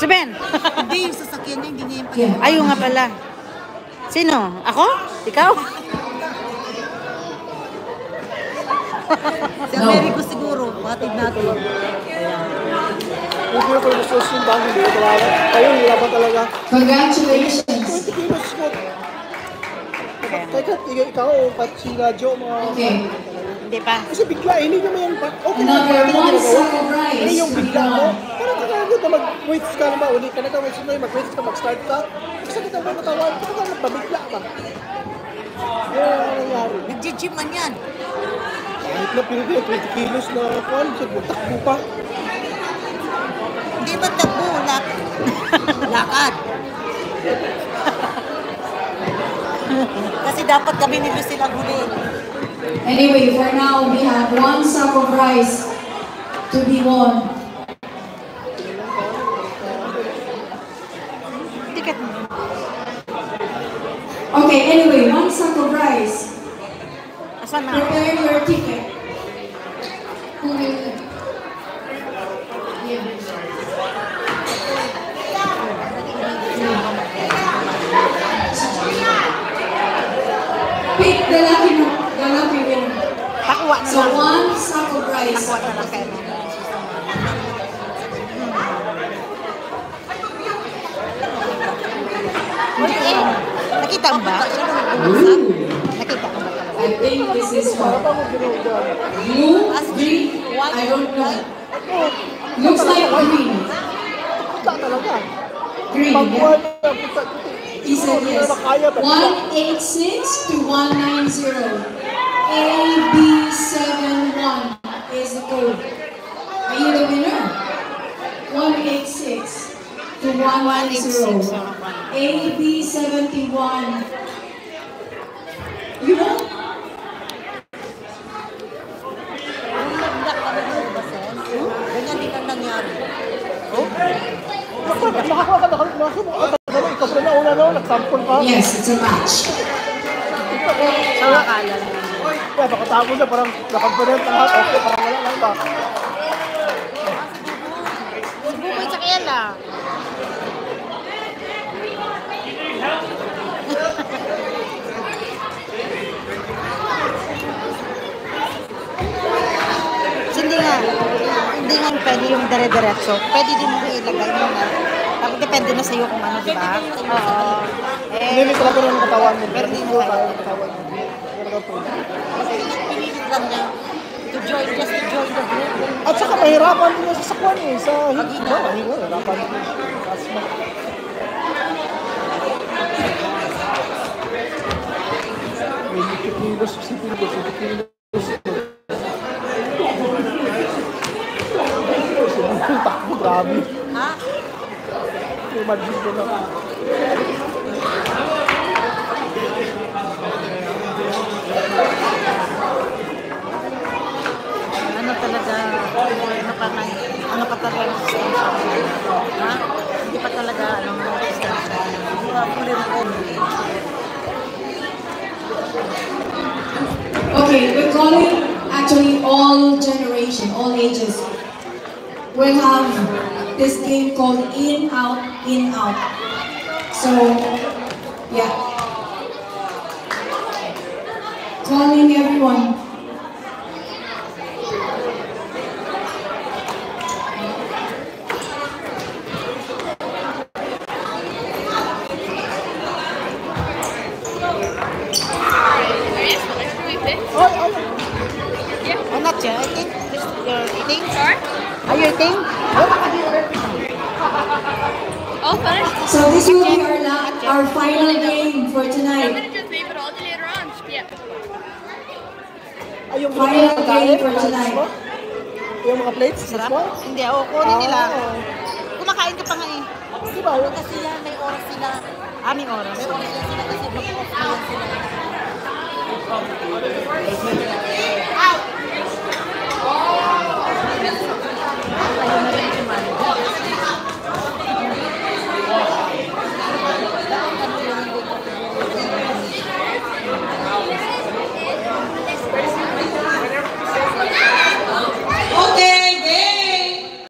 Ben. Hindi, yung sasakyan niya, hindi niya yung pag-ibig. Ayaw nga pala. Sino? Ako? Ikaw? Si Americo siguro, batid natin. Hindi ko yung susun ba? Hindi ko talaga. Ayun, wala ba talaga? Congratulations. 20 kilos mo. Teka, ikaw o pat sila Jo mo. Okay. Hindi pa. Kasi bigla, hindi naman yan pa. Okay, Another one sack of rice. Hindi yung bigla mo. Parang kakagod na mag-weights ka naman. Uli ka na ka, weights mo yung mag-weights ka, mag-start ka. Kasi kita ba matawag? Ito ka magbabigla ba? Ano nangyari? Nag-gym man yan. Kahit na pinili, 20 kilos na kwan. Takbo pa. Hindi ba takbo? Lakad. Kasi dapat kami nito silang huli. Anyway, for now, we have one sack of rice to be won. Ticket mo. Okay, anyway, one sack of rice. Asan na? Prepare your ticket. Who will... Yeah. Pick the lucky winner. Pakuha na So lang. one sack of rice. Pakuha na lang kayo. Nakita mo ba? Nakita mo ba? I think this is for blue, green, I don't know. Looks like green. Puta talaga. Green, Pagkuhan yeah. na, puta. He said yes. 186 to 190. AB71 is the code. Are you the winner? 186 to 190. AB71. You won? Ganyan din ang nangyari. Ikaw pa na una no, nagsampol pa. Yes, it's a match. Sa akala. Kaya baka tago na, parang nakagpanet na lahat. Okay, parang wala lang ba? Buboy sa kaya lang. Hindi nga pwede yung dire-diretso. Pwede din mo ilagay mo na. Tapos depende na sa'yo kung ano, di ba? Oo. Hindi talaga ng katawan mo. Pero hindi mo kaya. Katawan mo. Pinilit lang niya to join, just to join the group. At saka mahirapan din yung sasakwan eh. Sa hihina. Mahirapan din. Asma. May 50 kilos, 50 kilos. Takbo, grabe. Ha? Imagine ko na. Ano talaga, ano pa talaga yung distansya? Ha? Hindi pa talaga, distansya. Hindi pa fully recovery. Okay, we're calling actually all generation, all ages. We'll have this game called In, Out, In, Out. So, yeah. Calling everyone. Oh, not yet. I think you're eating. Sorry? Are you eating? Oh, fine. So this will be our final game for I'm tonight. gonna just leave it all to later on. Yeah. Ay, yung Final mga game for plates tonight. mo? Yung mga plates? Sarap? mo? Hindi, kunin nila. Kumakain ka pa nga eh. Di ba? Kasi yan, may oras sila. Aming oras. May oras yan sila kasi mag-off na yan sila. Ay,